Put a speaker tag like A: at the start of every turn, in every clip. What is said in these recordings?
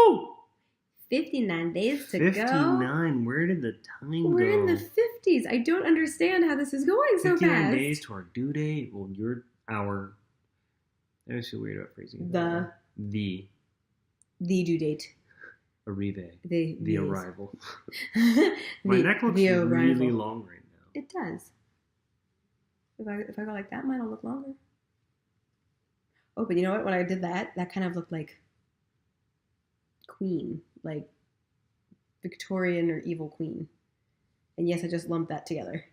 A: Woo!
B: 59 days to go.
A: 59. Where did the time go?
B: We're in the 50s. I don't understand how this is going so fast.
A: 59 days to our due date. Well, our... I always feel weird about phrasing. The
B: due date.
A: Arrive.
B: The
A: arrival. My neck looks really long right now.
B: It does. If I go like that, mine'll look longer. Oh, but you know what? When I did that kind of looked like Queen, like Victorian or evil Queen. And yes, I just lumped that together.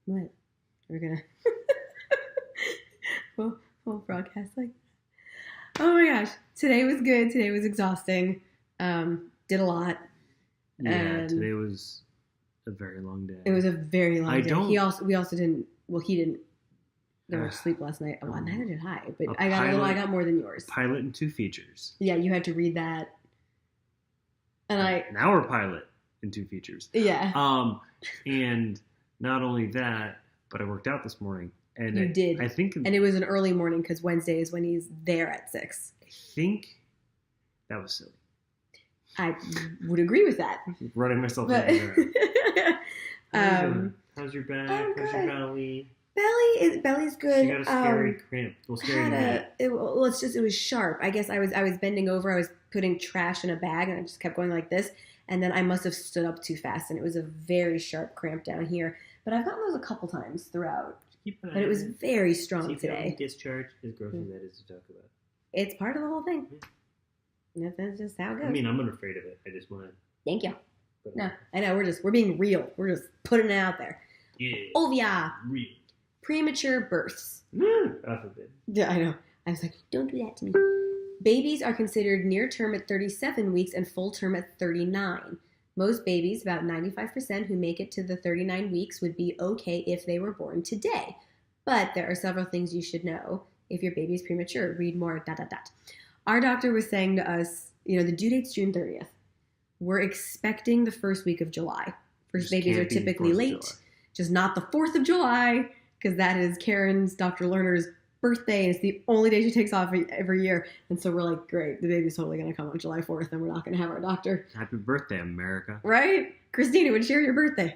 B: What? We're gonna we'll broadcast like that. Oh my gosh. Today was good. Today was exhausting. Did a lot.
A: Yeah, and today was a very long day.
B: It was a very long day. We also didn't, well, he didn't go to sleep last night. Well, neither did I, but I got more than yours.
A: Pilot and 2 features.
B: Yeah, you had to read that. And
A: an hour pilot and 2 features.
B: Yeah.
A: And not only that, but I worked out this morning. And
B: you did.
A: I think.
B: And it was an early morning because Wednesday is when he's there at 6.
A: I think that was silly.
B: I would agree with that.
A: Running myself down how's your back? How's your belly?
B: Belly's good.
A: She got a scary cramp.
B: It was sharp. I guess I was bending over. I was putting trash in a bag, and I just kept going like this. And then I must have stood up too fast, and it was a very sharp cramp down here. But I've gotten those a couple times throughout. But it was very strong today.
A: Discharge is gross as that is to talk about.
B: It's part of the whole thing. That's just how it goes.
A: I mean, I'm not afraid of it. I just want to.
B: Thank you. No, I know. We're being real. We're just putting it out there.
A: Yeah.
B: Ovia.
A: Real.
B: Premature births.
A: I forbid.
B: Yeah, I know. I was like, don't do that to me. Babies are considered near term at 37 weeks and full term at 39. Most babies, about 95% who make it to the 39 weeks, would be okay if they were born today. But there are several things you should know if your baby is premature. Read more, ... Our doctor was saying to us, the due date's June 30th. We're expecting the first week of July. First babies are typically late, just not the 4th of July, because that is Karen's, Dr. Lerner's birthday, and it's the only day she takes off every year. And so we're like, great, the baby's totally going to come on July 4th, and we're not going to have our doctor.
A: Happy birthday, America.
B: Right? Christina would share your birthday.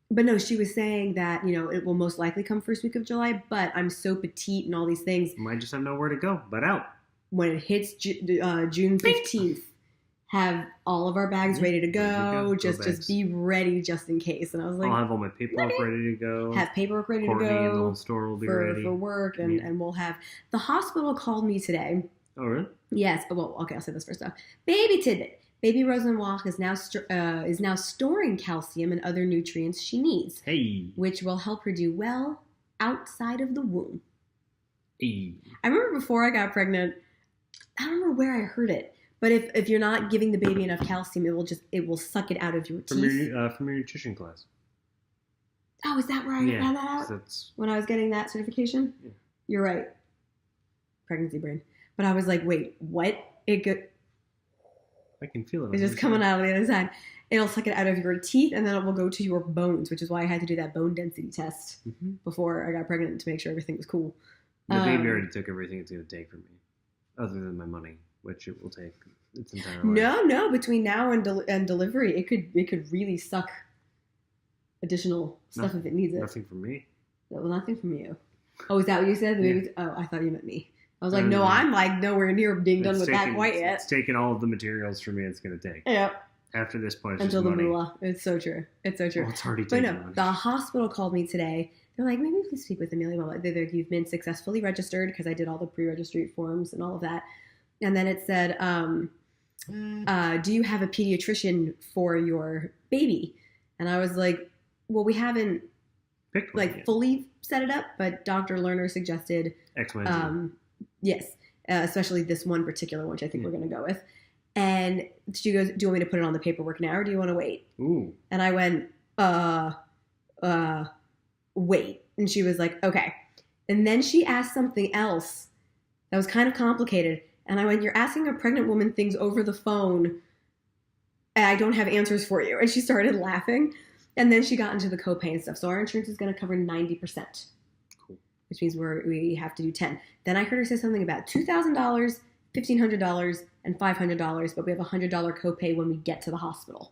B: But no, she was saying that, it will most likely come first week of July, but I'm so petite and all these things.
A: Might just have nowhere to go, but out.
B: When it hits June 15th, have all of our bags ready to go. Just be ready just in case. And I was like,
A: I'll have all my paperwork ready to go.
B: Have paperwork ready
A: Courtney
B: to go.
A: And the whole store will be ready.
B: For work, and we'll have... The hospital called me today.
A: Oh, really?
B: Yes. Well, okay, I'll say this first off. Baby tidbit. Baby Rosenwald is now storing calcium and other nutrients she needs.
A: Hey.
B: Which will help her do well outside of the womb.
A: Hey.
B: I remember before I got pregnant, I don't remember where I heard it, but if you're not giving the baby enough calcium, it will suck it out of your teeth.
A: From your nutrition class.
B: Oh, is that where I found that out? When I was getting that certification? Yeah. You're right. Pregnancy brain. But I was like, wait, what?
A: I can feel it.
B: It's just coming out of the other side. It'll suck it out of your teeth, and then it will go to your bones, which is why I had to do that bone density test before I got pregnant to make sure everything was cool.
A: The baby already took everything it's going to take from me, other than my money, which it will take its entire life.
B: No. Between now and delivery, it could really suck additional stuff if it needs it.
A: Nothing from me.
B: Well, nothing from you. Oh, is that what you said? Yeah. Oh, I thought you meant me. I was like, no, I'm like nowhere near being done with that quite yet.
A: It's taking all of the materials for me it's going to take.
B: Yep.
A: After this point, it's
B: until
A: just
B: the
A: money.
B: moolah. It's so true. It's so true.
A: Well, it's already taken money.
B: The hospital called me today. They're like, maybe please speak with Amelia. Well, you've been successfully registered, because I did all the pre-registry forms and all of that. And then it said, do you have a pediatrician for your baby? And I was like, well, we haven't fully set it up, but Dr. Lerner suggested
A: X, Y, and Z.
B: Yes, especially this one particular one, which I think we're going to go with. And she goes, do you want me to put it on the paperwork now, or do you want to wait?
A: Ooh.
B: And I went, wait. And she was like, okay. And then she asked something else that was kind of complicated. And I went, you're asking a pregnant woman things over the phone, and I don't have answers for you. And she started laughing. And then she got into the copay and stuff. So our insurance is going to cover 90%. Which means we have to do 10. Then I heard her say something about $2,000 $1,500 and $500, but we have a $100 copay when we get to the hospital.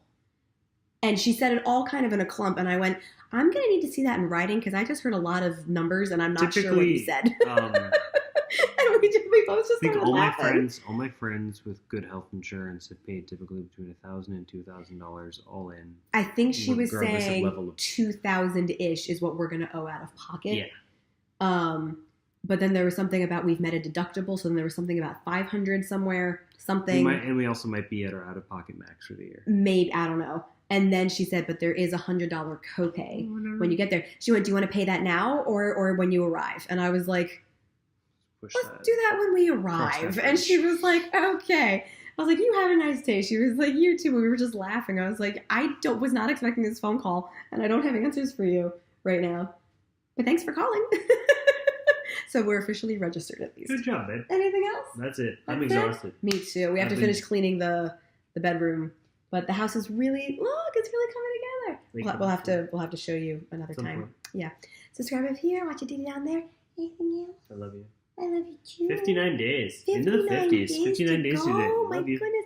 B: And she said it all kind of in a clump, and I went, I'm going to need to see that in writing because I just heard a lot of numbers, and I'm not sure what you said. And we both just started laughing.
A: All my friends with good health insurance have paid typically between $1,000 and $2,000 all in.
B: I think she was saying $2,000-ish is what we're going to owe out of pocket.
A: Yeah.
B: But then there was something about we've met a deductible, so then there was something about $500 somewhere, something.
A: And we also might be at our out-of-pocket max for the year.
B: Maybe, I don't know. And then she said, but there is a $100 copay when you get there. She went, do you want to pay that now or when you arrive? And I was like, let's do that when we arrive. And she was like, okay. I was like, you have a nice day. She was like, you too. We were just laughing. I was like, was not expecting this phone call, and I don't have answers for you right now. But thanks for calling. So we're officially registered at least.
A: Good job, babe.
B: Anything else?
A: That's it. I'm exhausted.
B: Me too. We have to finish cleaning the bedroom. But the house is really, it's really coming together. We'll have to show you another time. Yeah. Subscribe up here. Watch a DVD down there. Anything else?
A: I love you.
B: I love you too.
A: 59 days. Into the 50s. 59 days to go.
B: Oh my goodness.